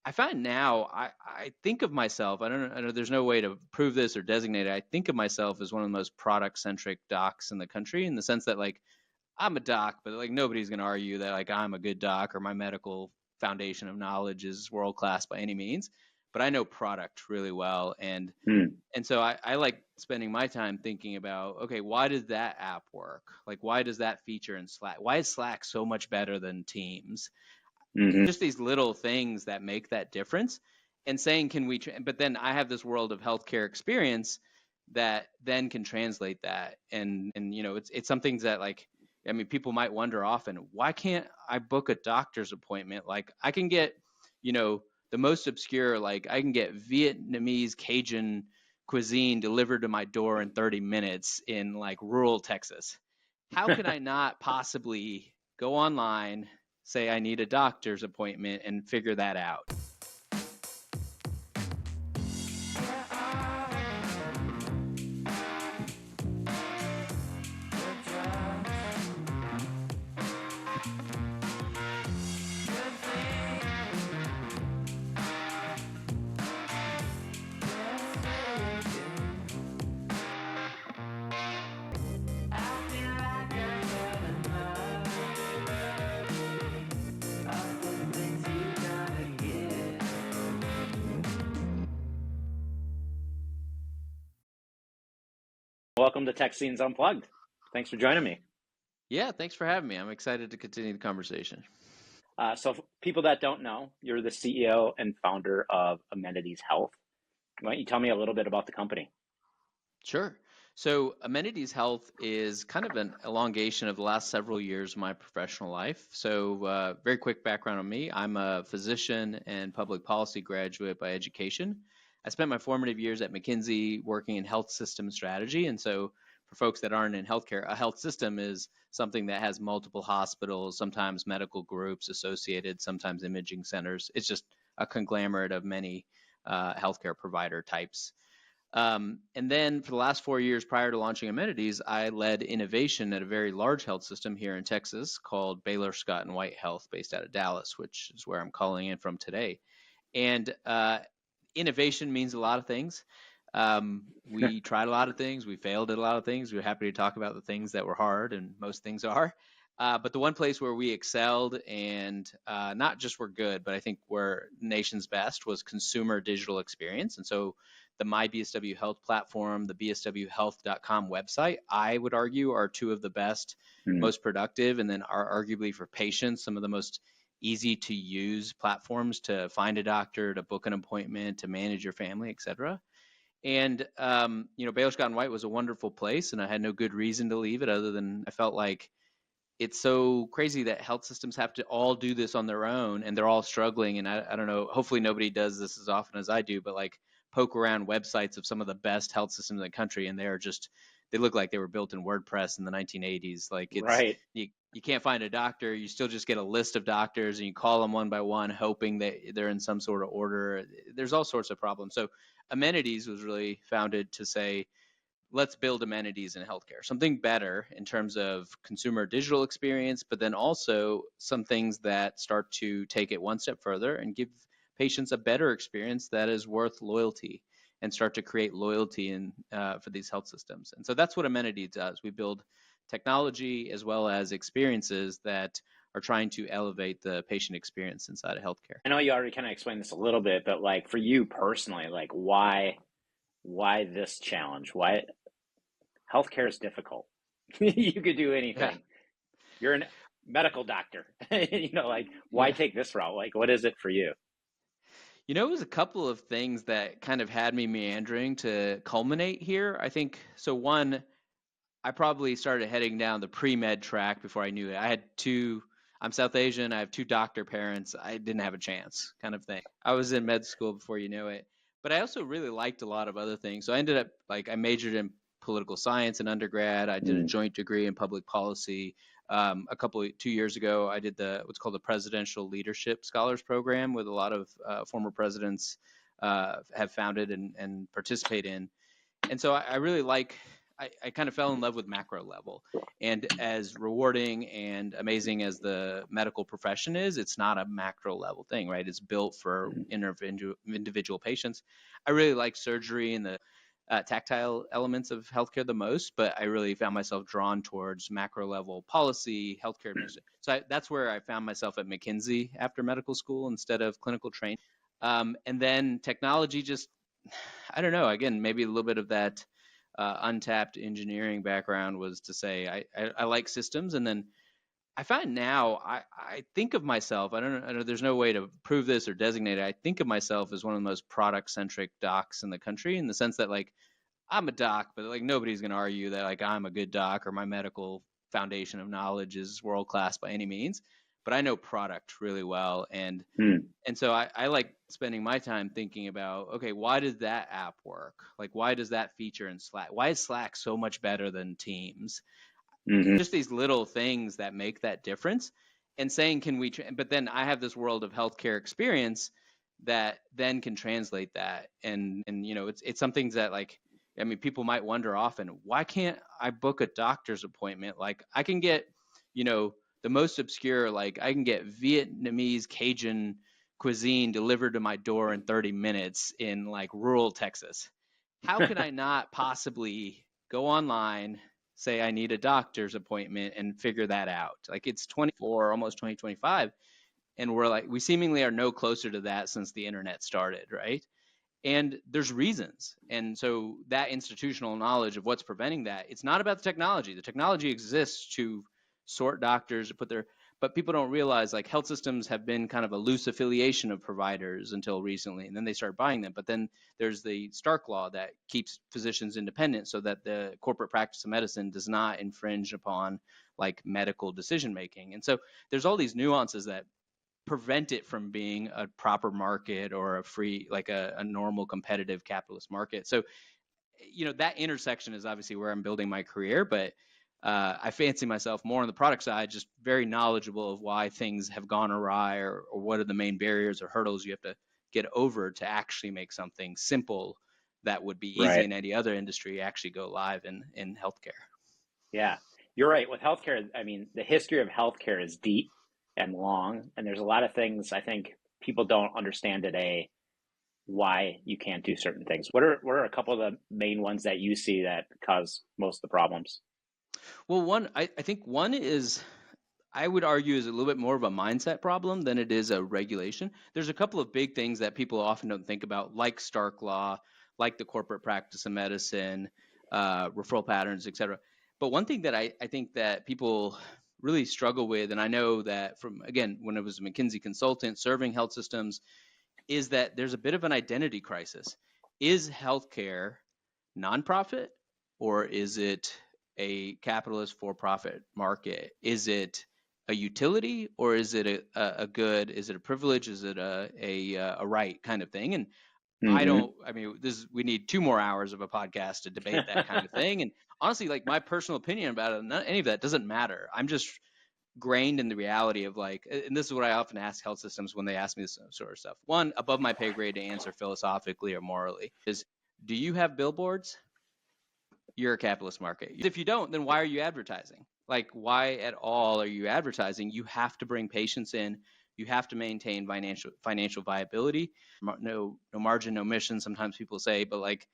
I find now I think of myself, I know there's no way to prove this or designate it. I think of myself as one of the most product centric docs in the country, in the sense that like I'm a doc, but like nobody's going to argue that like I'm a good doc or my medical foundation of knowledge is world class by any means. But I know product really well, Hmm. and so I like spending my time thinking about, okay, why does that app work? Like, why does that feature in Slack? Why is Slack so much better than Teams? Hmm. Just these little things that make that difference. And saying, can we? But then I have this world of healthcare experience that then can translate that, and it's some things that like, I mean, people might wonder often, why can't I book a doctor's appointment? Like I can get, you know, the most obscure, like I can get Vietnamese Cajun cuisine delivered to my door in 30 minutes in like rural Texas. How can I not possibly go online, say I need a doctor's appointment, and figure that out? Welcome to Tech Scenes Unplugged. Thanks for joining me. Yeah, thanks for having me. I'm excited to continue the conversation. So, for people that don't know, you're the CEO and founder of Amenities Health. Why don't you tell me a little bit about the company? Sure. So, Amenities Health is kind of an elongation of the last several years of my professional life. So, very quick background on me. I'm a physician and public policy graduate by education. I spent my formative years at McKinsey working in health system strategy. And so, for folks that aren't in healthcare, a health system is something that has multiple hospitals, sometimes medical groups associated, sometimes imaging centers. It's just a conglomerate of many healthcare provider types. And then for the last 4 years prior to launching Amenities, I led innovation at a very large health system here in Texas called Baylor Scott and White Health, based out of Dallas, which is where I'm calling in from today. And innovation means a lot of things. We tried a lot of things. We failed at a lot of things. We're happy to talk about the things that were hard, and most things are. But the one place where we excelled and not just were good, but I think we're nation's best was consumer digital experience. And so the My BSW Health platform, the bswhealth.com website, I would argue are two of the best, Hmm. most productive, and then are arguably for patients some of the most easy to use platforms to find a doctor, to book an appointment, to manage your family, et cetera. And Baylor Scott and White was a wonderful place, and I had no good reason to leave it other than I felt like it's so crazy that health systems have to all do this on their own, and they're all struggling. And I don't know, hopefully nobody does this as often as I do, but like poke around websites of some of the best health systems in the country, and they look like they were built in WordPress in the 1980s. Like Right. you can't find a doctor, you still just get a list of doctors and you call them one by one, hoping that they're in some sort of order. There's all sorts of problems. So Amenities was really founded to say, let's build amenities in healthcare, something better in terms of consumer digital experience, but then also some things that start to take it one step further and give patients a better experience that is worth loyalty, and start to create loyalty for these health systems. And so that's what Amenity does. We build technology as well as experiences that are trying to elevate the patient experience inside of healthcare. I know you already kind of explained this a little bit, but like for you personally, like why this challenge? Why healthcare is difficult? You could do Yeah. anything. You're a medical doctor. Like why Yeah. take this route? Like what is it for you? It was a couple of things that kind of had me meandering to culminate here. I think so. One, I probably started heading down the pre-med track before I knew it. I'm South Asian. I have two doctor parents. I didn't have a chance, kind of thing. I was in med school before you know it. But I also really liked a lot of other things. So I ended up, like, I majored in political science in undergrad. I did a Hmm. joint degree in public policy. 2 years ago, I did what's called the Presidential Leadership Scholars Program, with a lot of former presidents have founded and participate in. And so I really like I kind of fell in love with macro level. And as rewarding and amazing as the medical profession is, it's not a macro level thing, right? It's built for individual patients. I really like surgery and the tactile elements of healthcare the most, but I really found myself drawn towards macro level policy, healthcare administration. So that's where I found myself at McKinsey after medical school instead of clinical training. And then technology just, I don't know, again, maybe a little bit of that untapped engineering background was to say I like systems. And then I find now I think of myself, I know there's no way to prove this or designate it. I think of myself as one of the most product centric docs in the country, in the sense that like I'm a doc, but like nobody's going to argue that like I'm a good doc or my medical foundation of knowledge is world class by any means. But I know product really well, and so I like spending my time thinking about, okay, why does that app work? Like, why does that feature in Slack? Why is Slack so much better than Teams? Mm-hmm. Just these little things that make that difference. And saying, can we? But then I have this world of healthcare experience that then can translate that, and it's something that like. I mean, people might wonder often, why can't I book a doctor's appointment? Like I can get, the most obscure, like I can get Vietnamese Cajun cuisine delivered to my door in 30 minutes in like rural Texas. How could I not possibly go online, say I need a doctor's appointment and figure that out? Like it's 24, almost 2025. And we seemingly are no closer to that since the internet started, right? And there's reasons. And so that institutional knowledge of what's preventing that, it's not about the technology. The technology exists to sort doctors, to put their, but people don't realize like health systems have been kind of a loose affiliation of providers until recently, and then they start buying them. But then there's the Stark law that keeps physicians independent so that the corporate practice of medicine does not infringe upon like medical decision making. And so there's all these nuances that prevent it from being a proper market or a free, like a normal competitive capitalist market. So, that intersection is obviously where I'm building my career, but I fancy myself more on the product side, just very knowledgeable of why things have gone awry, or what are the main barriers or hurdles you have to get over to actually make something simple that would be easy Right. in any other industry actually go live in healthcare. Yeah, you're right. With healthcare, I mean, the history of healthcare is deep and long, and there's a lot of things I think people don't understand today why you can't do certain things. What are a couple of the main ones that you see that cause most of the problems? Well, I think one is, I would argue, is a little bit more of a mindset problem than it is a regulation. There's a couple of big things that people often don't think about, like Stark Law, like the corporate practice of medicine, referral patterns, et cetera. But one thing that I think that people really struggle with, and I know that from, again, when I was a McKinsey consultant serving health systems, is that there's a bit of an identity crisis. Is healthcare nonprofit, or is it a capitalist for-profit market? Is it a utility, or is it a good? Is it a privilege? Is it a right kind of thing? And Mm-hmm. we need 2 more hours of a podcast to debate that kind of thing. And honestly, like my personal opinion about it, any of that doesn't matter. I'm just grained in the reality of like, and this is what I often ask health systems when they ask me this sort of stuff. One, above my pay grade to answer philosophically or morally, is, do you have billboards? You're a capitalist market. If you don't, then why are you advertising? Like, why at all are you advertising? You have to bring patients in. You have to maintain financial viability. No margin, no mission, sometimes people say, but like,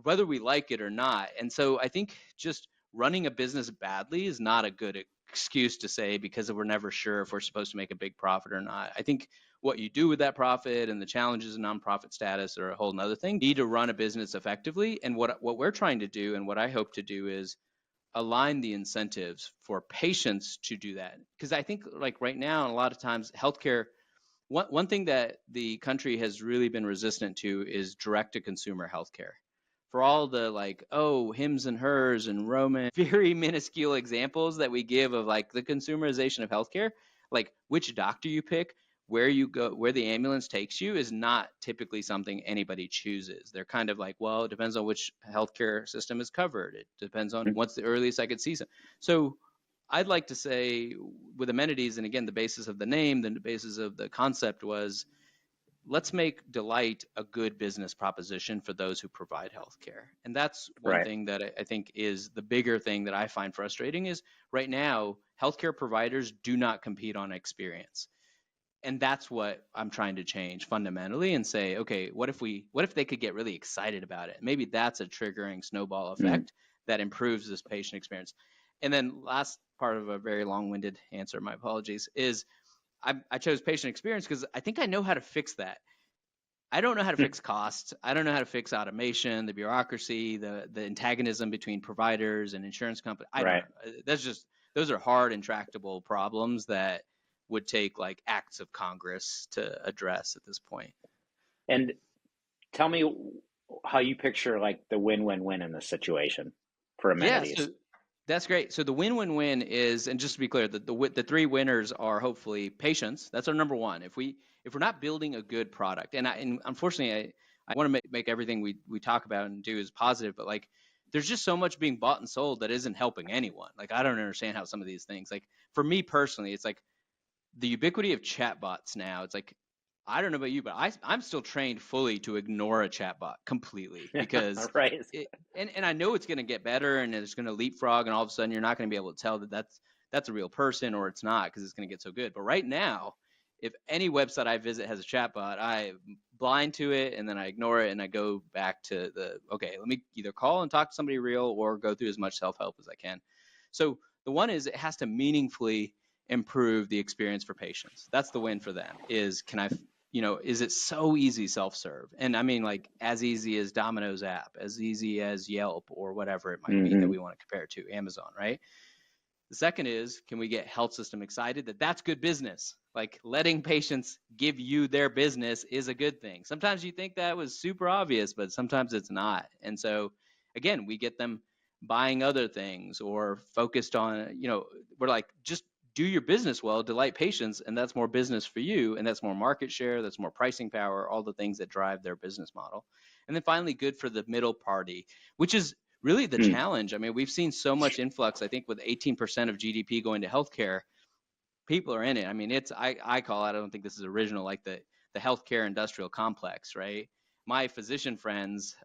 whether we like it or not. And so I think just running a business badly is not a good excuse to say, because we're never sure if we're supposed to make a big profit or not. I think what you do with that profit and the challenges of nonprofit status are a whole nother thing. You need to run a business effectively. And what we're trying to do, and what I hope to do, is align the incentives for patients to do that. Because I think like right now, a lot of times healthcare, one thing that the country has really been resistant to is direct to consumer healthcare. For all the like, oh, hims and hers and Roman, very minuscule examples that we give of like the consumerization of healthcare, like which doctor you pick, where you go, where the ambulance takes you, is not typically something anybody chooses. They're kind of like, well, it depends on which healthcare system is covered. It depends on what's the earliest I could see some. So I'd like to say with amenities, and again, the basis of the name, the basis of the concept was let's make delight a good business proposition for those who provide healthcare. And that's one Right. thing that I think is the bigger thing that I find frustrating is right now, healthcare providers do not compete on experience. And that's what I'm trying to change fundamentally and say, okay, what if they could get really excited about it? Maybe that's a triggering snowball Mm. effect that improves this patient experience. And then last part of a very long-winded answer, my apologies, is I chose patient experience because I think I know how to fix that. I don't know how to fix costs. I don't know how to fix automation, the bureaucracy, the antagonism between providers and insurance companies. I don't Right. know. That's just those are hard, intractable problems that would take like acts of Congress to address at this point. And tell me how you picture like the win-win-win in this situation for Yeah, amenities. so that's great. So the win-win-win is, and just to be clear, the three winners are hopefully patients. That's our number one. If we're not building a good product, and unfortunately I want to make everything we talk about and do is positive, but like there's just so much being bought and sold that isn't helping anyone. Like I don't understand how some of these things, like for me personally, it's like the ubiquity of chatbots now. It's like I don't know about you, but I'm still trained fully to ignore a chatbot completely because Right. and I know it's going to get better and it's going to leapfrog and all of a sudden you're not going to be able to tell that that's a real person or it's not because it's going to get so good. But right now, if any website I visit has a chatbot, I'm blind to it and then I ignore it and I go back to okay, let me either call and talk to somebody real or go through as much self-help as I can. So the one is it has to meaningfully improve the experience for patients. That's the win for them. Is can I, is it so easy self-serve? And I mean, like as easy as Domino's app, as easy as Yelp or whatever it might be that Hmm. we want to compare it to, Amazon, right? The second is, can we get health system excited that that's good business? Like letting patients give you their business is a good thing. Sometimes you think that was super obvious, but sometimes it's not. And so, again, we get them buying other things or focused on, we're like, just do your business well, delight patients, and that's more business for you. And that's more market share, that's more pricing power, all the things that drive their business model. And then finally, good for the middle party, which is really the Mm. challenge. I mean, we've seen so much influx. I think with 18% of GDP going to healthcare, people are in it. I mean, I call it, I don't think this is original, like the healthcare industrial complex, right? My physician friends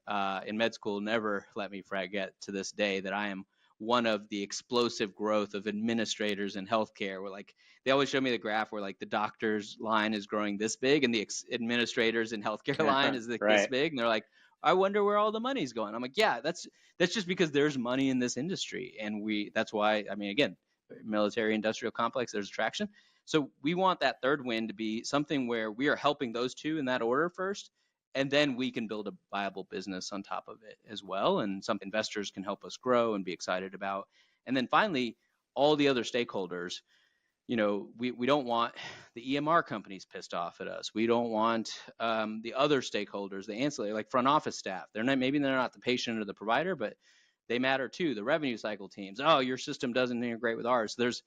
in med school never let me forget to this day that I am one of the explosive growth of administrators in healthcare. Where like they always show me the graph where like the doctors line is growing this big and the administrators in healthcare line is like this Right. big, and they're like, I wonder where all the money's going. I'm like, yeah, that's just because there's money in this industry, and that's why. I mean, again, military industrial complex, there's attraction. So we want that third win to be something where we are helping those two in that order first, and then we can build a viable business on top of it as well, and some investors can help us grow and be excited about. And then finally, all the other stakeholders, we don't want the EMR companies pissed off at us. We don't want the other stakeholders, the ancillary, like front office staff. Maybe they're not the patient or the provider, but they matter too. The revenue cycle teams. Oh, your system doesn't integrate with ours. There's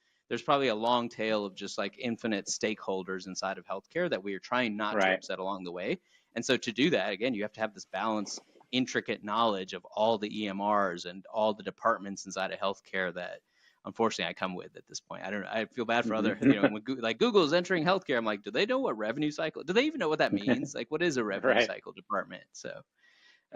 probably a long tail of just like infinite stakeholders inside of healthcare that we are trying not to Right. upset along the way. And so to do that, again, you have to have this balance, intricate knowledge of all the EMRs and all the departments inside of healthcare that unfortunately I come with at this point. I don't know. I feel bad for other, when like Google's entering healthcare, I'm like, do they know what revenue cycle? Do they even know what that means? Like, what is a revenue Right. cycle department? So,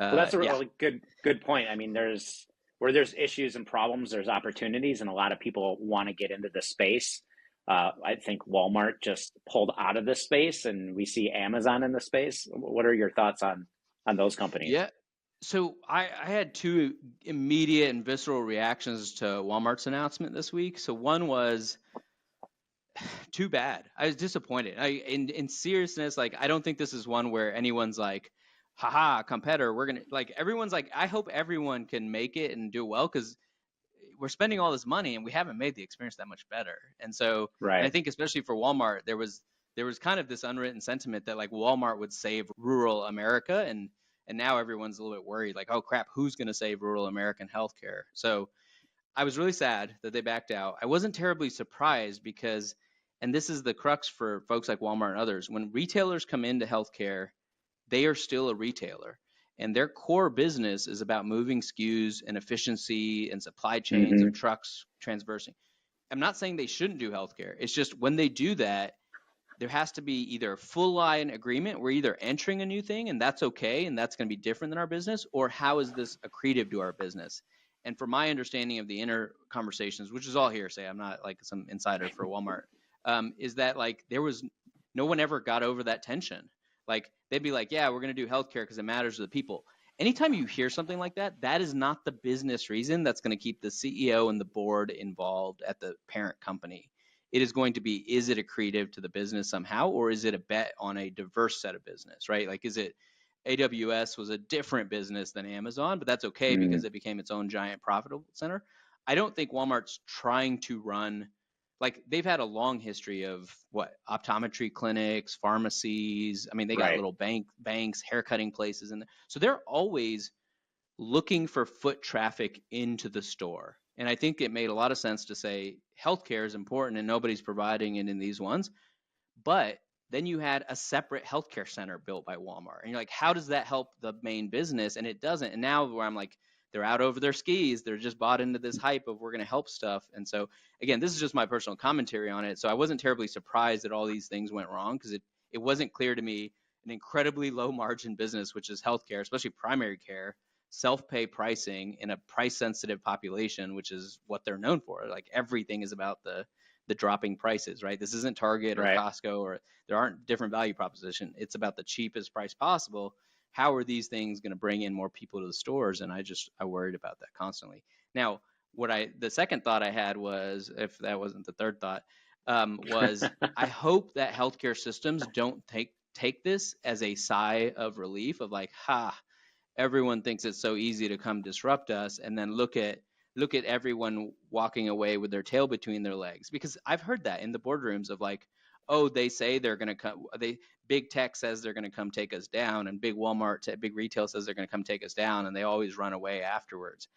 Well, that's a yeah, really good point. I mean, there's where there's issues and problems, there's opportunities, and a lot of people want to get into the space. I think Walmart just pulled out of this space, and we see Amazon in the space. What are your thoughts on those companies? yeah. So I had two immediate and visceral reactions to Walmart's announcement this week. So one was too bad. I was disappointed. In seriousness, like I don't think this is one where anyone's like, haha, competitor, we're gonna like everyone's like, I hope everyone can make it and do well because we're spending all this money and we haven't made the experience that much better. And so, and I Right. think especially for Walmart, there was kind of this unwritten sentiment that like Walmart would save rural America, and now everyone's a little bit worried, like, oh crap, who's going to save rural American healthcare? So I was really sad that they backed out. I wasn't terribly surprised because, and this is the crux for folks like Walmart and others, when retailers come into healthcare, they are still a retailer. And their core business is about moving SKUs and efficiency and supply chains of Hmm. trucks transversing. I'm not saying they shouldn't do healthcare. It's just when they do that, there has to be either a full line agreement. We're either entering a new thing and that's okay, and that's going to be different than our business, or how is this accretive to our business? And from my understanding of the inner conversations, which is all hearsay, I'm not like some insider for Walmart, is that like there was no one ever got over that tension. Like they'd be like, yeah, we're going to do healthcare because it matters to the people. Anytime you hear something like that, that is not the business reason that's going to keep the CEO and the board involved at the parent company. It is going to be, is it accretive to the business somehow, or is it a bet on a diverse set of business, right? Like, is it AWS was a different business than Amazon, but that's okay because Mm, it became its own giant profitable center. I don't think Walmart's trying to run, like they've had a long history of what, optometry clinics, pharmacies. I mean, they got right. little banks, haircutting places, and so they're always looking for foot traffic into the store. And I think it made a lot of sense to say healthcare is important and nobody's providing it in these ones. But then you had a separate healthcare center built by Walmart. And you're like, how does that help the main business? And it doesn't. And now where I'm like, they're out over their skis. They're just bought into this hype of we're going to help stuff. And so, again, this is just my personal commentary on it. So I wasn't terribly surprised that all these things went wrong because it wasn't clear to me an incredibly low margin business, which is healthcare, especially primary care, self-pay pricing in a price sensitive population, which is what they're known for. Like everything is about the dropping prices, right? This isn't Target or Right. Costco, or there aren't different value proposition. It's about the cheapest price possible. How are these things going to bring in more people to the stores? And I worried about that constantly. Now, the second thought I had was, if that wasn't the third thought, was I hope that healthcare systems don't take this as a sigh of relief of like, ha, everyone thinks it's so easy to come disrupt us, and then look at everyone walking away with their tail between their legs. Because I've heard that in the boardrooms of like, oh, they say they're going to come, they big tech says they're going to come take us down, and big big retail says they're going to come take us down, and they always run away afterwards.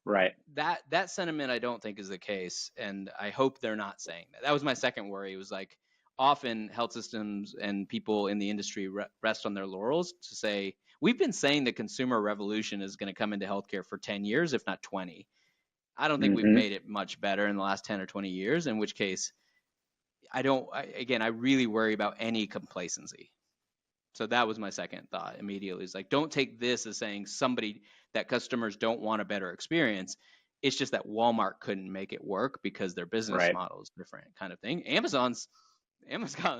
Right. That sentiment I don't think is the case, and I hope they're not saying that. That was my second worry. It was like, often health systems and people in the industry rest on their laurels to say, we've been saying the consumer revolution is going to come into healthcare for 10 years, if not 20. I don't think we've Hmm. made it much better in the last 10 or 20 years, in which case I really worry about any complacency. So that was my second thought immediately. Is like, don't take this as saying somebody that customers don't want a better experience. It's just that Walmart couldn't make it work because their business Right. model is different, kind of thing. Amazon's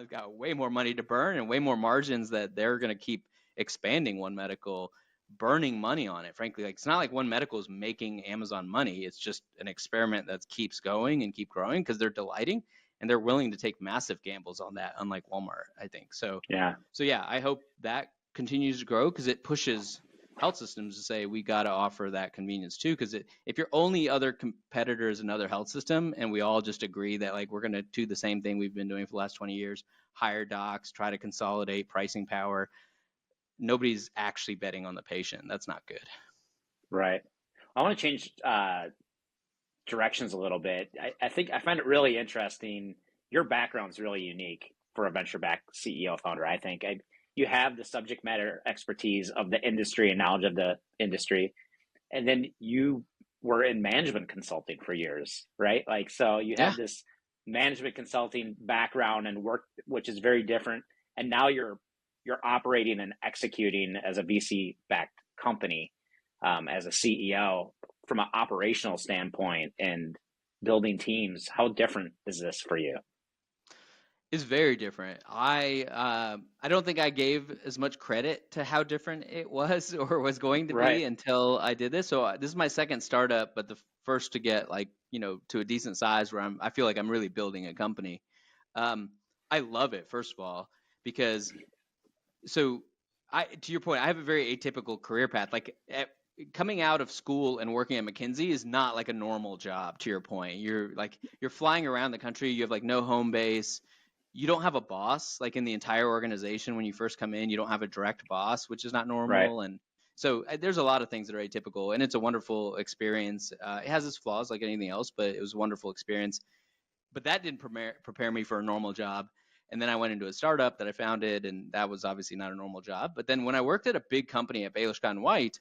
got way more money to burn and way more margins that they're going to keep expanding One Medical, burning money on it. Frankly, like it's not like One Medical is making Amazon money. It's just an experiment that keeps going and keep growing because they're delighting and they're willing to take massive gambles on that, unlike Walmart, I think. So Yeah. so yeah, I hope that continues to grow because it pushes health systems to say we got to offer that convenience too. Because if your only other competitor is another health system, and we all just agree that like we're going to do the same thing we've been doing for the last 20 years, hire docs, try to consolidate pricing power, nobody's actually betting on the patient. That's not good. Right. I want to change directions a little bit. I think I find it really interesting. Your background is really unique for a venture-backed CEO founder. I think you have the subject matter expertise of the industry and knowledge of the industry, and then you were in management consulting for years, right? Like, so you Yeah. have this management consulting background and work, which is very different. And now you're operating and executing as a VC-backed company, as a CEO from an operational standpoint and building teams. How different is this for you? Is very different. I don't think I gave as much credit to how different it was or was going to Right. be until I did this. So this is my second startup, but the first to get like to a decent size where I feel like I'm really building a company. Um, I love it, first of all, because so I to your point, I have a very atypical career path. Like coming out of school and working at McKinsey is not like a normal job. To your point, you're flying around the country. You have like no home base. You don't have a boss like in the entire organization when you first come in. You don't have a direct boss, which is not Right. normal. And so there's a lot of things that are atypical, and it's a wonderful experience. It has its flaws like anything else, but it was a wonderful experience. But that didn't prepare me for a normal job. And then I went into a startup that I founded, and that was obviously not a normal job. But then when I worked at a big company at Baylor Scott and White,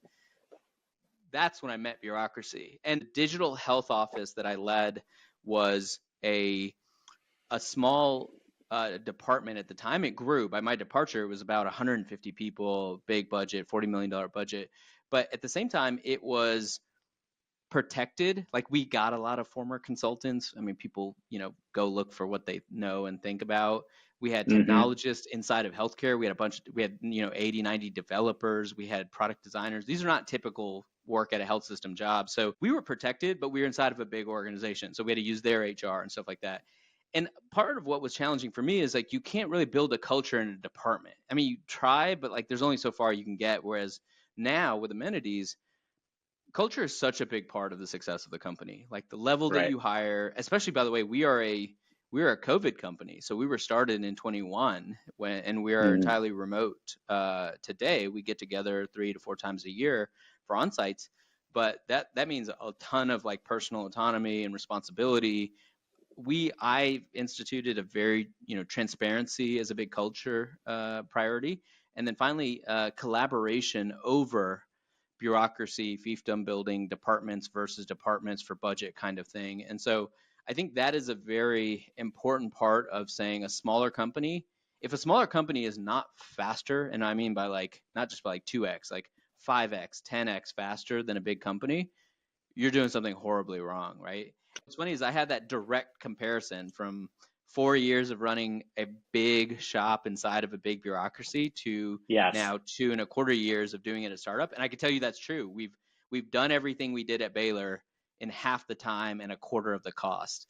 that's when I met bureaucracy. And the digital health office that I led was a small department at the time. It grew. By my departure, it was about 150 people, big budget, $40 million budget. But at the same time, it was protected. Like, we got a lot of former consultants. I mean, people, go look for what they know and think about. We had Hmm. technologists inside of healthcare. We had 80, 90 developers. We had product designers. These are not typical work at a health system job. So we were protected, but we were inside of a big organization. So we had to use their HR and stuff like that. And part of what was challenging for me is, like, you can't really build a culture in a department. I mean, you try, but like there's only so far you can get. Whereas now with amenities, culture is such a big part of the success of the company. Like, the level that Right. you hire, especially, by the way, we are a COVID company. So we were started in 21 and we are Hmm. entirely remote. Today we get together 3 to 4 times a year for on-sites, but that means a ton of like personal autonomy and responsibility. I instituted a very, transparency as a big culture priority, and then finally collaboration over bureaucracy, fiefdom building, departments versus departments for budget kind of thing. And so I think that is a very important part of saying a smaller company. If a smaller company is not faster, and I mean by like not just by like 2x, like 5x, 10x faster than a big company, you're doing something horribly wrong, right? What's funny is I had that direct comparison from 4 years of running a big shop inside of a big bureaucracy to Yes. now 2.25 years of doing it at a startup. And I can tell you that's true. We've done everything we did at Baylor in half the time and a quarter of the cost.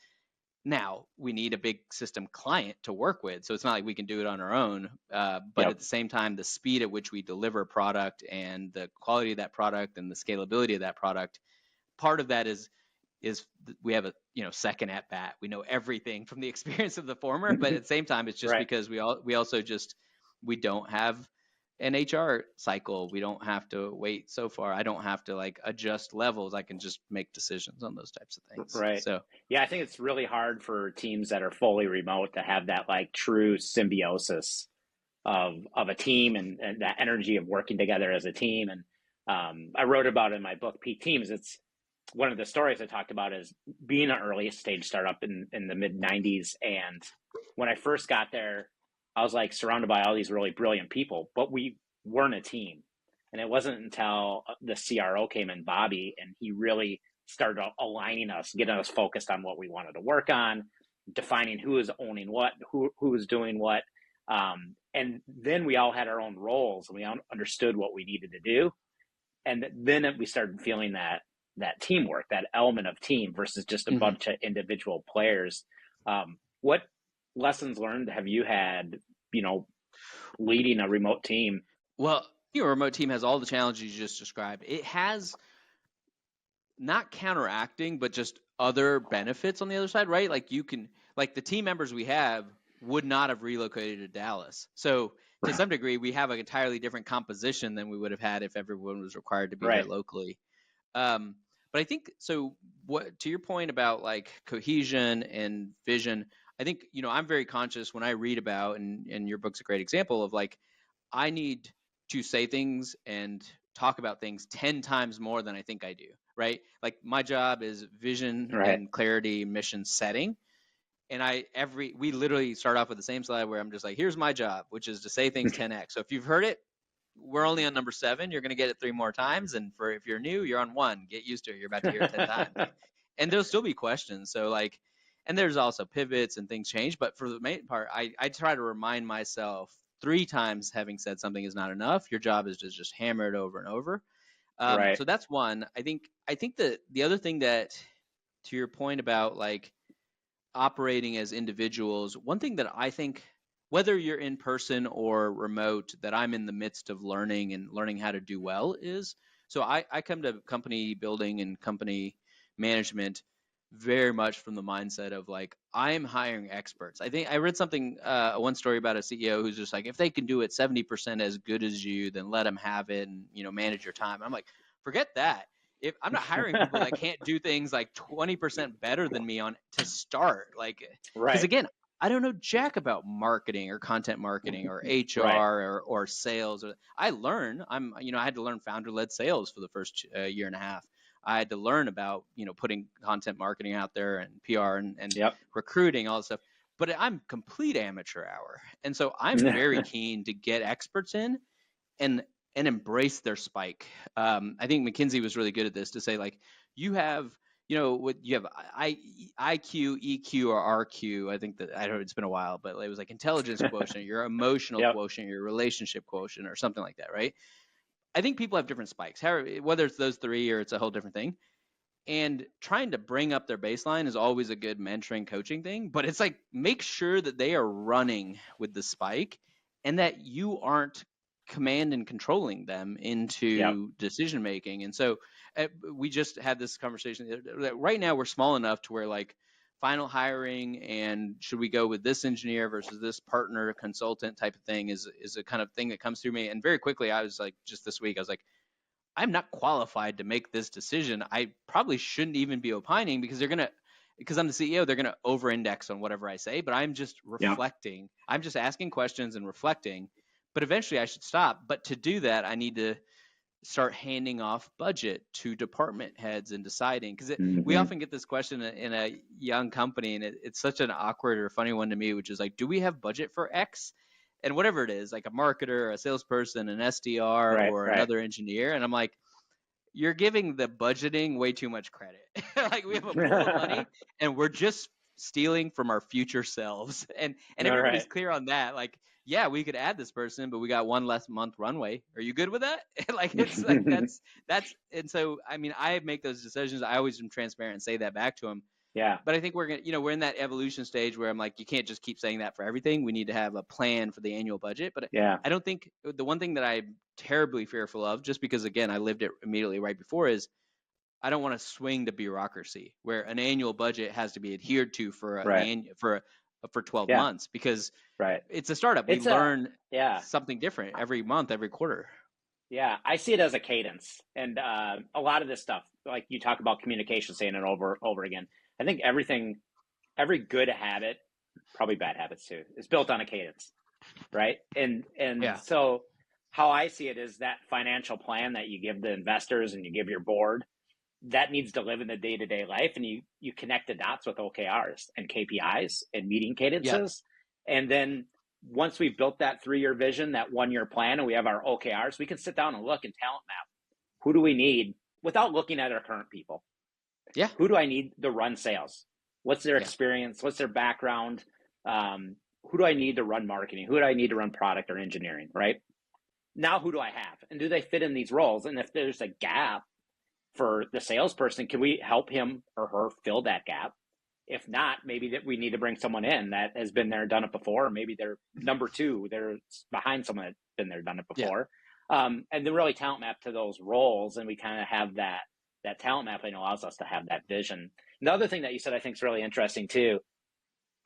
Now we need a big system client to work with, so it's not like we can do it on our own. But Yep. at the same time, the speed at which we deliver product and the quality of that product and the scalability of that product, part of that is we have a second at bat. We know everything from the experience of the former, but at the same time, it's just Right. because we also just we don't have an HR cycle. We don't have to wait so far. I don't have to like adjust levels. I can just make decisions on those types of things. Right. So Yeah, I think it's really hard for teams that are fully remote to have that like true symbiosis of a team and that energy of working together as a team. And I wrote about it in my book, Peak Teams. It's one of the stories I talked about is being an early stage startup in the mid 90s. And when I first got there, I was like surrounded by all these really brilliant people, but we weren't a team. And it wasn't until the CRO came in, Bobby, and he really started aligning us, getting us focused on what we wanted to work on, defining who was owning what, who was doing what. And then we all had our own roles and we understood what we needed to do. And then we started feeling that teamwork, that element of team versus just a mhm. bunch of individual players. What lessons learned have you had, you know, leading a remote team? Well, your remote team has all the challenges you just described. It has not counteracting, but just other benefits on the other side, right? Like, you can, like, the team members we have would not have relocated to Dallas. So to some degree, we have an entirely different composition than we would have had if everyone was required to be here Right. locally. Um, but I think so. What to your point about like cohesion and vision, I think I'm very conscious when I read about, and your book's a great example of like, I need to say things and talk about things 10 times more than I think I do, right? Like, my job is vision Right. and clarity, mission setting. And we literally start off with the same slide where I'm just like, here's my job, which is to say things 10x. So if you've heard it, we're only on number 7. You're going to get it 3 more times. And if you're new, you're on 1. Get used to it. You're about to hear it 10 times. And there'll still be questions. So like, and there's also pivots and things change. But for the main part, I try to remind myself 3 times having said something is not enough. Your job is to just hammer it over and over. Right. So that's one. I think that the other thing that, to your point about like operating as individuals, one thing that I think, whether you're in person or remote, that I'm in the midst of learning and learning how to do well is, so I come to company building and company management very much from the mindset of like, I am hiring experts. I think I read something, one story about a CEO who's just like, if they can do it 70% as good as you, then let them have it and manage your time. I'm like, forget that. If I'm not hiring people that can't do things like 20% better than me on to start, like, because Right. again, I don't know jack about marketing or content marketing or Right. HR or sales. I learn. I had to learn founder-led sales for the first year and a half. I had to learn about putting content marketing out there and PR and Yep. recruiting, all this stuff. but I'm complete amateur hour. And so I'm very keen to get experts in and embrace their spike. I think McKinsey was really good at this to say, like, you have, what you have, IQ, EQ, or RQ. I think that, I don't know, it's been a while, but it was like intelligence quotient, your emotional Yep. quotient, your relationship quotient, or something like that, right? I think people have different spikes. Whether it's those three or it's a whole different thing. And trying to bring up their baseline is always a good mentoring coaching thing, but it's like, make sure that they are running with the spike and that you aren't command and controlling them Yep. into decision making. And so we just had this conversation that right now we're small enough to where, like, final hiring and should we go with this engineer versus this partner consultant type of thing is a kind of thing that comes through me. And very quickly I was like, just this week I was like, I'm not qualified to make this decision. I probably shouldn't even be opining because because I'm the CEO, they're going to over-index on whatever I say, but I'm just Yep. reflecting. I'm just asking questions and reflecting, but eventually I should stop. But to do that, I need to start handing off budget to department heads and deciding, because we Mm-hmm. often get this question in a young company, and it's such an awkward or funny one to me, which is like, do we have budget for X? And whatever it is, like a marketer, a salesperson, an SDR, Right. or Right. another engineer. And I'm like, you're giving the budgeting way too much credit. Like, we have a pool of money and we're just stealing from our future selves. And All everybody's right. clear on that. Like, yeah, we could add this person, but we got one less month runway. Are you good with that? Like, it's like, that's and so I mean, I make those decisions. I always am transparent and say that back to them. Yeah. But I think we're in that evolution stage where I'm like, you can't just keep saying that for everything. We need to have a plan for the annual budget. But Yeah. I don't think the one thing that I'm terribly fearful of, just because again I lived it immediately right before, is I don't want to swing to bureaucracy where an annual budget has to be adhered to for Right. for 12 Yeah. months, because Right. it's a startup. We It's a learn yeah. something different every month, every quarter. Yeah, I see it as a cadence, and a lot of this stuff, like you talk about communication, saying it over again. I think every good habit, probably bad habits too, is built on a cadence, right? And Yeah. so how I see it is that financial plan that you give the investors and you give your board, that needs to live in the day-to-day life, and you connect the dots with OKRs and KPIs and meeting Yeah. cadences. And then once we've built that 3-year vision, that 1-year plan, and we have our OKRs, we can sit down and look and talent map, who do we need without looking at our current people. Yeah. Who do I need to run sales? What's their Yeah. experience? What's their background? Who do I need to run marketing? Who do I need to run product or engineering, right? Now, who do I have? And do they fit in these roles? And if there's a gap for the salesperson, can we help him or her fill that gap? If not, maybe that we need to bring someone in that has been there, done it before. Or maybe they're number two, they're behind someone that's been there, done it Yeah. before. And then really talent map to those roles, and we kind of have that talent mapping allows us to have that vision. The other thing that you said I think is really interesting too.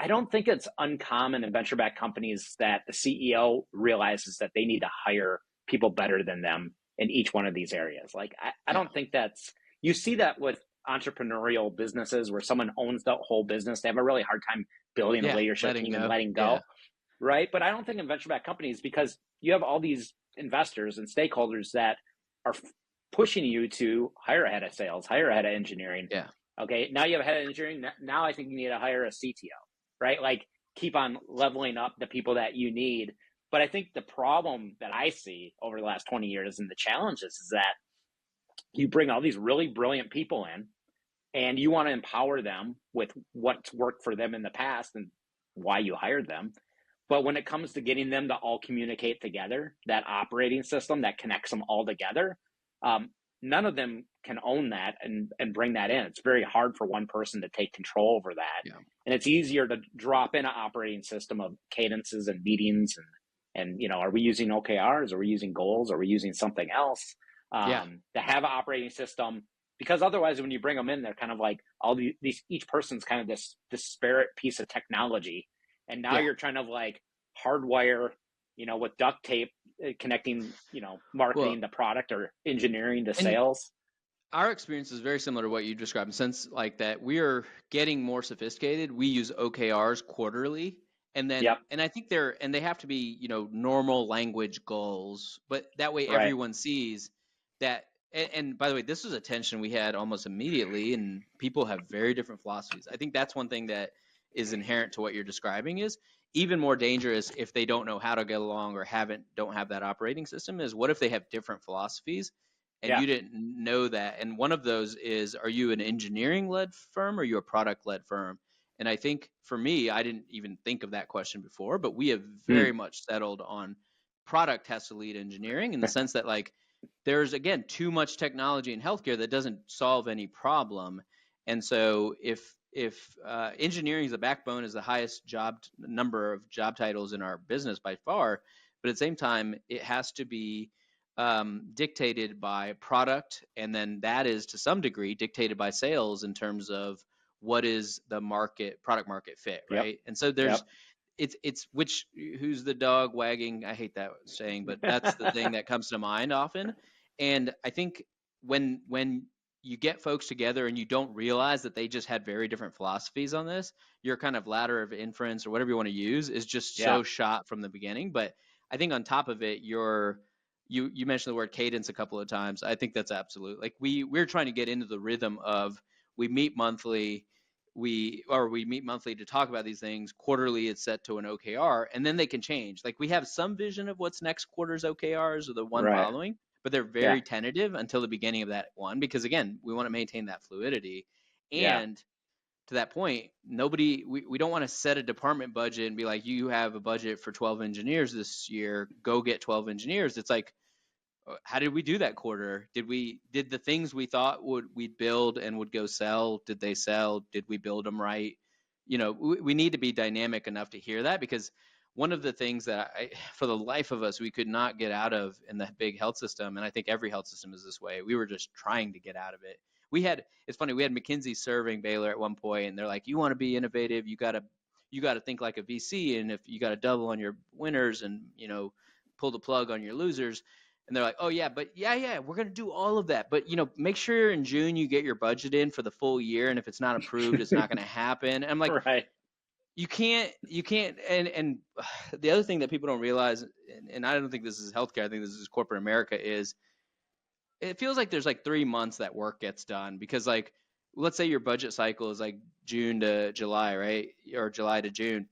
I don't think it's uncommon in venture-backed companies that the CEO realizes that they need to hire people better than them in each one of these areas. Like, I Yeah. don't think you see that with entrepreneurial businesses where someone owns the whole business. They have a really hard time building a Yeah. leadership Letting team and go. letting go. Yeah. Right. But I don't think in venture-backed companies, because you have all these investors and stakeholders that are pushing you to hire a head of sales, hire a head of engineering. Yeah. Okay. Now you have a head of engineering. Now I think you need to hire a CTO, right? Like, keep on leveling up the people that you need. But I think the problem that I see over the last 20 years and the challenges is that you bring all these really brilliant people in and you want to empower them with what's worked for them in the past and why you hired them. But when it comes to getting them to all communicate together, that operating system that connects them all together, none of them can own that and bring that in. It's very hard for one person to take control over that. Yeah. And it's easier to drop in an operating system of cadences and meetings and are we using OKRs? Are we using goals? Are we using something else? Yeah. To have an operating system, because otherwise when you bring them in, they're kind of like all these each person's kind of this disparate piece of technology. And now Yeah. you're trying to like hardwire, with duct tape, connecting, marketing to product or engineering to sales. Our experience is very similar to what you described. Since like that, we are getting more sophisticated. We use OKRs quarterly, and then Yep. and I think they have to be normal language goals, but that way Right. everyone sees that. And by the way, this was a tension we had almost immediately, and people have very different philosophies. I think that's one thing that is inherent to what you're describing is even more dangerous if they don't know how to get along or don't have that operating system is what if they have different philosophies and Yeah. you didn't know that. And one of those is, are you an engineering led firm or are you a product led firm? And I think for me, I didn't even think of that question before, but we have Hmm. very much settled on product has to lead engineering in the sense that like there's again too much technology in healthcare that doesn't solve any problem. And so if engineering is the backbone, is the highest number of job titles in our business by far, but at the same time it has to be dictated by product, and then that is to some degree dictated by sales in terms of what is the product market fit, Yep. right? And so there's Yep. it's which who's the dog wagging, I hate that saying, but that's the thing that comes to mind often. And I think when you get folks together and you don't realize that they just had very different philosophies on this, your kind of ladder of inference or whatever you want to use is just Yeah. so shot from the beginning. But I think on top of it, you mentioned the word cadence a couple of times. I think that's absolute. Like we're trying to get into the rhythm of we meet monthly, we meet monthly to talk about these things. Quarterly, it's set to an OKR, and then they can change. Like we have some vision of what's next quarter's OKRs or the one Right. following, but they're Yeah. very tentative until the beginning of that one because again, we want to maintain that fluidity. Yeah. And to that point, we don't want to set a department budget and be like, you have a budget for 12 engineers this year, go get 12 engineers. It's like, how did we do that quarter? Did the things we thought we'd build and would go sell, did they sell? Did we build them right? We need to be dynamic enough to hear that, because one of the things that for the life of us, we could not get out of in the big health system, and I think every health system is this way. We were just trying to get out of it. It's funny, we had McKinsey surveying Baylor at one point, and they're like, you want to be innovative, you got to think like a VC, and if you got to double on your winners and pull the plug on your losers. And they're like, oh yeah, but yeah, we're gonna do all of that, but make sure in June you get your budget in for the full year, and if it's not approved, it's not gonna happen. And I'm like, Right. you can't. And the other thing that people don't realize, and I don't think this is healthcare, I think this is corporate America, is it feels like there's like 3 months that work gets done, because like let's say your budget cycle is like June to July, right, or July to June.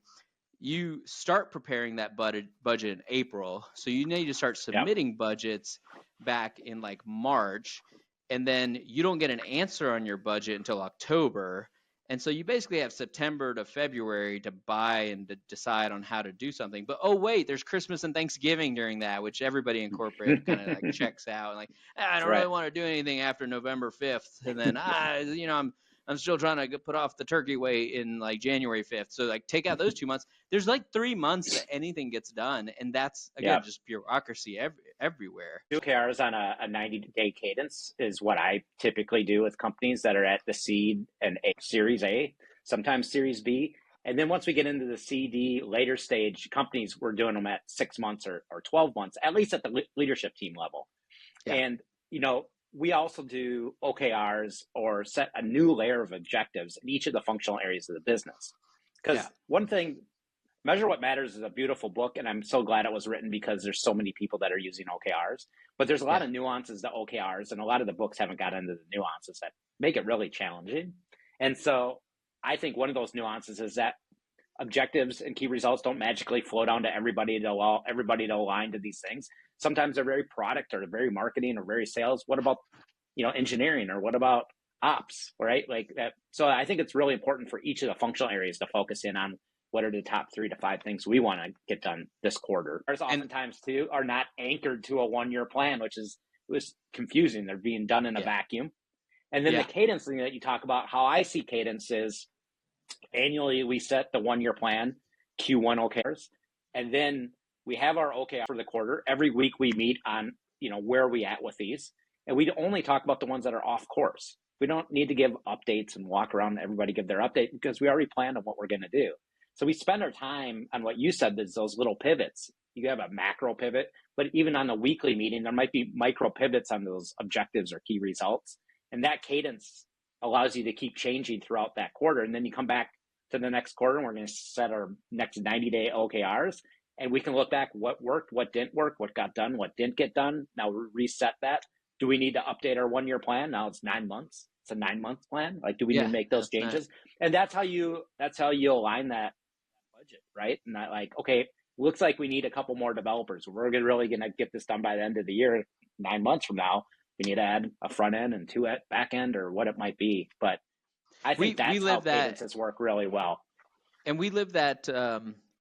You start preparing that budget in April. So you need to start Yep. submitting budgets back in like March, and then you don't get an answer on your budget until October. And so you basically have September to February to buy and to decide on how to do something. But oh wait, there's Christmas and Thanksgiving during that, which everybody in corporate kind of like checks out and like, I don't really Right. want to do anything after November 5th. And then I'm still trying to put off the turkey weight in like January 5th. So like take out those 2 months. There's like 3 months that anything gets done. And that's, again, Yeah. just bureaucracy everywhere. OKRs on a 90-day cadence is what I typically do with companies that are at the seed and Series A, sometimes Series B. And then once we get into the CD later stage companies, we're doing them at 6 months or 12 months, at least at the leadership team level. Yeah. And, we also do OKRs or set a new layer of objectives in each of the functional areas of the business. Because one thing, Measure What Matters is a beautiful book, and I'm so glad it was written because there's so many people that are using OKRs. But there's a lot of nuances to OKRs, and a lot of the books haven't got into the nuances that make it really challenging. And so I think one of those nuances is that objectives and key results don't magically flow down to everybody to align to these things. Sometimes they're very product or they're very marketing or very sales. What about, engineering, or what about ops, right? Like that. So I think it's really important for each of the functional areas to focus in on what are the top 3 to 5 things we want to get done this quarter. There's oftentimes too are not anchored to a 1-year plan, which was confusing. They're being done in a vacuum. And then the cadence thing that you talk about, how I see cadence is annually we set the 1-year plan, Q1 OKRs, and then we have our OKR for the quarter. Every week we meet on, where are we at with these? And we only talk about the ones that are off course. We don't need to give updates and walk around and everybody give their update because we already planned on what we're going to do. So we spend our time on what you said, is those little pivots. You have a macro pivot, but even on the weekly meeting, there might be micro pivots on those objectives or key results. And that cadence allows you to keep changing throughout that quarter. And then you come back to the next quarter and we're going to set our next 90-day OKRs. And we can look back what worked, what didn't work, what got done, what didn't get done. Now we reset that. Do we need to update our 1-year plan? Now it's 9 months. it's a 9-month plan. Like, do we need to Yeah, make those that's not. changes? And that's how you align that budget, right? And that, like, okay, looks like we need a couple more developers. We're really gonna get this done by the end of the year. 9 months from now, we need to add a front end and 2 at back end, or what it might be. But I think We that's how live that, cadences work really well. and we live that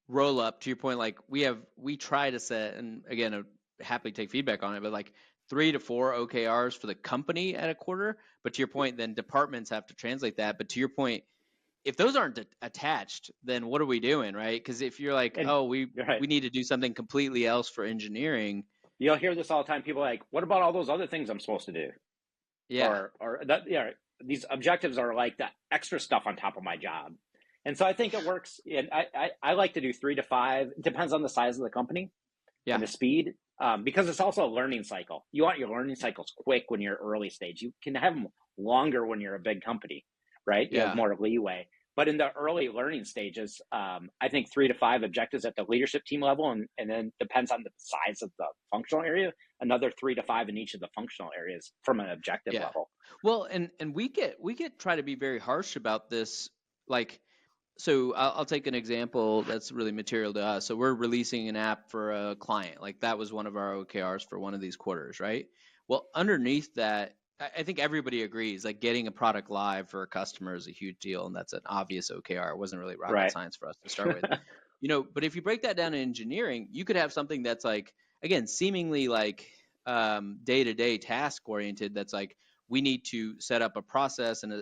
roll up to your point. Like we try to set, and again, happily take feedback on it, but like 3 to 4 OKRs for the company at a quarter. But to your point, then departments have to translate that. But to your point, if those aren't attached, then what are we doing, right? Because if you're like, And oh, we you're right. need to do something completely else for engineering. You'll hear this all the time. People are like, what about all those other things I'm supposed to do? Yeah, Or that, these objectives are like the extra stuff on top of my job. And so I think it works. And I like to do 3 to 5. It depends on the size of the company yeah, and the speed, because it's also a learning cycle. You want your learning cycles quick when you're early stage. You can have them longer when you're a big company, right? You have yeah. more leeway. But in the early learning stages, I think 3 to 5 objectives at the leadership team level, and then depends on the size of the functional area, another 3 to 5 in each of the functional areas from an objective Yeah. level. Well, and we get try to be very harsh about this. Like, so I'll take an example that's really material to us. So we're releasing an app for a client. Like that was one of our OKRs for one of these quarters, right? Well, underneath that, I think everybody agrees, like getting a product live for a customer is a huge deal, and that's an obvious OKR. It wasn't really rocket Right. science for us to start with. But if you break that down in engineering, you could have something that's like, again, seemingly like day-to-day task oriented. That's like, we need to set up a process and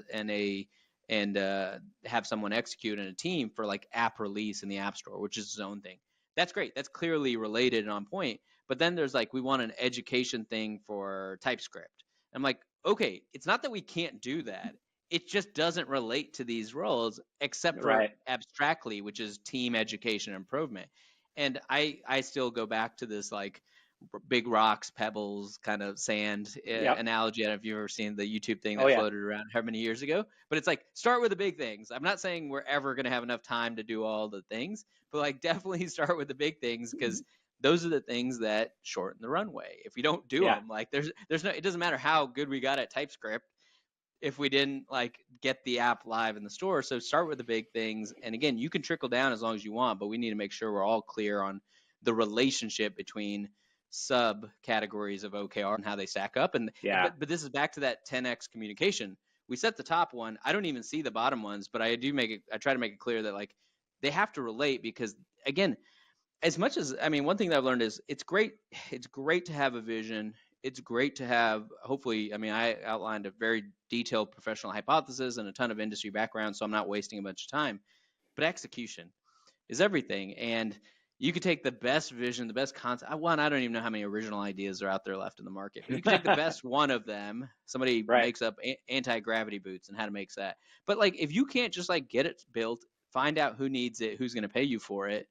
have someone execute in a team for like app release in the app store, which is its own thing. That's great. That's clearly related and on point. But then there's like, we want an education thing for TypeScript. I'm like, okay, it's not that we can't do that. It just doesn't relate to these roles except for Right. abstractly, which is team education improvement. And I still go back to this like big rocks, pebbles, kind of sand Yep. analogy. I don't know if you've ever seen the YouTube thing Oh that yeah. floated around how many years ago, but it's like start with the big things. I'm not saying we're ever going to have enough time to do all the things, but like definitely start with the big things, because those are the things that shorten the runway. If we don't do Yeah. them, like there's no, it doesn't matter how good we got at TypeScript if we didn't like get the app live in the store. So start with the big things. And again, you can trickle down as long as you want, but we need to make sure we're all clear on the relationship between subcategories of OKR and how they stack up. And Yeah. but this is back to that 10x communication. We set the top one. I don't even see the bottom ones, but I try to make it clear that like they have to relate, because again, as much as, I mean, one thing that I've learned is it's great to have a vision. It's great to have, hopefully, I mean, I outlined a very detailed professional hypothesis and a ton of industry background, so I'm not wasting a bunch of time. But execution is everything. And you could take the best vision, the best concept. I don't even know how many original ideas are out there left in the market, but you could take the best one of them. Somebody Right. makes up anti-gravity boots and how to make that. But like, if you can't just like get it built, find out who needs it, who's going to pay you for it,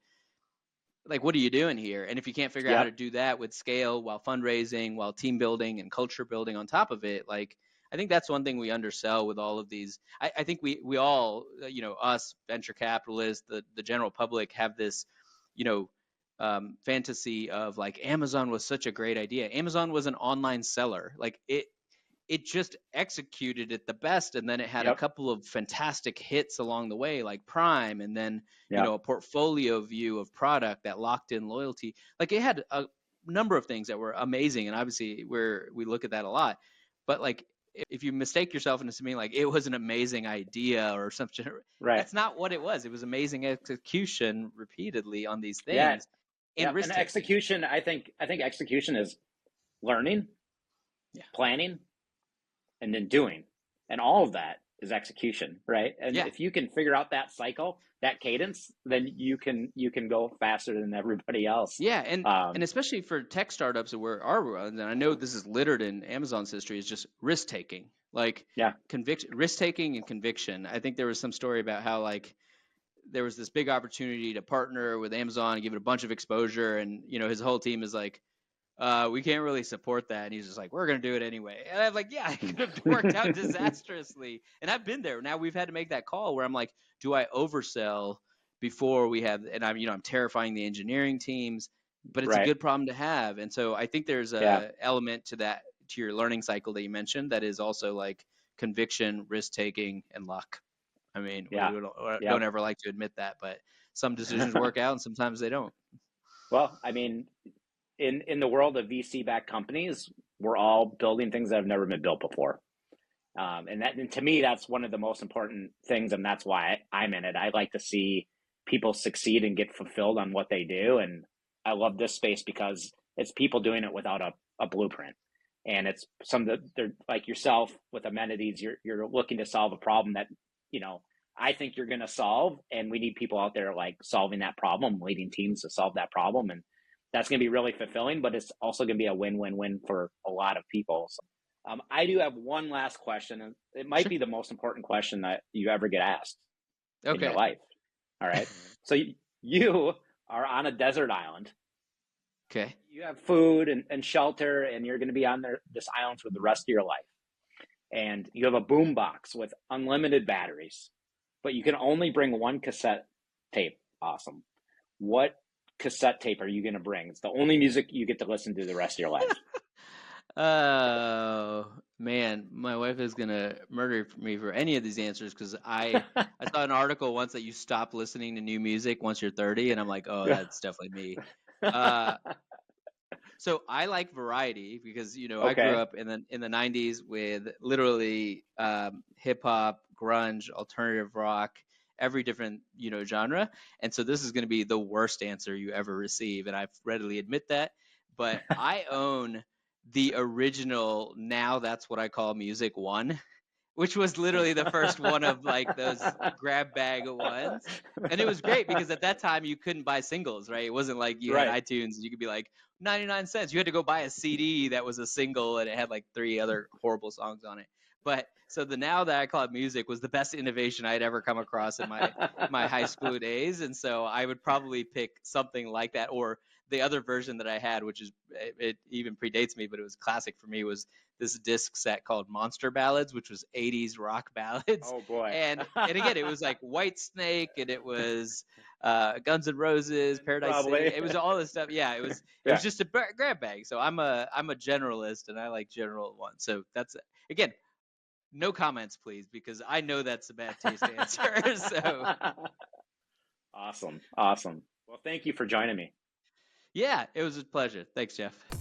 like what are you doing here? And if you can't figure out how to Yep. do that with scale while fundraising, while team building and culture building on top of it, like I think that's one thing we undersell with all of these. I think we all, us venture capitalists, the general public, have this, you know, fantasy of like Amazon was such a great idea. Amazon was an online seller. Like it just executed it the best, and then it had a Yep. couple of fantastic hits along the way, like Prime, and then Yep. a portfolio view of product that locked in loyalty. Like it had a number of things that were amazing, and obviously we look at that a lot. But like if you mistake yourself into something like it was an amazing idea or something, Right. that's not what it was. It was amazing execution repeatedly on these Yeah. things and Yep. risk And taking. execution, I think execution is learning, Yeah, planning, and then doing. And all of that is execution, right? And yeah. if you can figure out that cycle, that cadence, then you can go faster than everybody else. Yeah, and Um, especially for tech startups that were our and I know this is littered in Amazon's history, is just risk taking, like yeah. conviction, risk taking, and conviction. I think there was some story about how like there was this big opportunity to partner with Amazon and give it a bunch of exposure, and his whole team is like, we can't really support that, and he's just like, we're gonna do it anyway. And I'm like, yeah, it could have worked out disastrously, and I've been there. Now we've had to make that call where I'm like, do I oversell before we have, and I'm terrifying the engineering teams, but it's a Right. good problem to have. And so I think there's Yeah. a element to that, to your learning cycle that you mentioned, that is also like conviction, risk taking, and luck. I mean, we Yeah. don't ever like to admit that, but some decisions work out and sometimes they don't. Well, I mean, in the world of VC-backed companies, we're all building things that have never been built before. And to me, that's one of the most important things, and that's why I'm in it. I like to see people succeed and get fulfilled on what they do, and I love this space because it's people doing it without a blueprint. And it's some that they're like yourself with amenities. You're looking to solve a problem that you know I think you're going to solve, and we need people out there like solving that problem, leading teams to solve that problem, and that's going to be really fulfilling. But it's also going to be a win-win-win for a lot of people. So, I do have one last question, and it might Sure. be the most important question that you ever get asked in your Okay. life. All right. So you are on a desert island. Okay. You have food and shelter, and you're going to be on this island for the rest of your life. And you have a boom box with unlimited batteries, but you can only bring one cassette tape. Awesome. What cassette tape are you going to bring? It's the only music you get to listen to the rest of your life. Oh man, my wife is gonna murder me for any of these answers because I saw an article once that you stop listening to new music once you're 30, and I'm like, oh, that's definitely me. Uh, so I like variety because I grew Okay. up in the 90s with literally hip hop, grunge, alternative rock, every different genre, and so this is going to be the worst answer you ever receive, and I readily admit that. But I own the original. Now that's what I call Music One, which was literally the first one of like those grab bag ones. And it was great because at that time you couldn't buy singles, right? It wasn't like you had Right. iTunes and you could be like 99 cents. You had to go buy a CD that was a single and it had like 3 other horrible songs on it. But so the Now That I Call It Music was the best innovation I'd ever come across in my high school days. And so I would probably pick something like that, or the other version that I had, which is it even predates me, but it was classic for me, was this disc set called Monster Ballads, which was 80s rock ballads. Oh boy. And again, it was like White Snake, and it was Guns N' Roses, Paradise City. Probably. It was all this stuff. Yeah, it was Yeah. just a grab bag. So I'm a generalist, and I like general ones. So that's again, no comments, please, because I know that's a bad taste answer. So Awesome. Awesome. Well, thank you for joining me. yeah, it was a pleasure. Thanks, Jeff.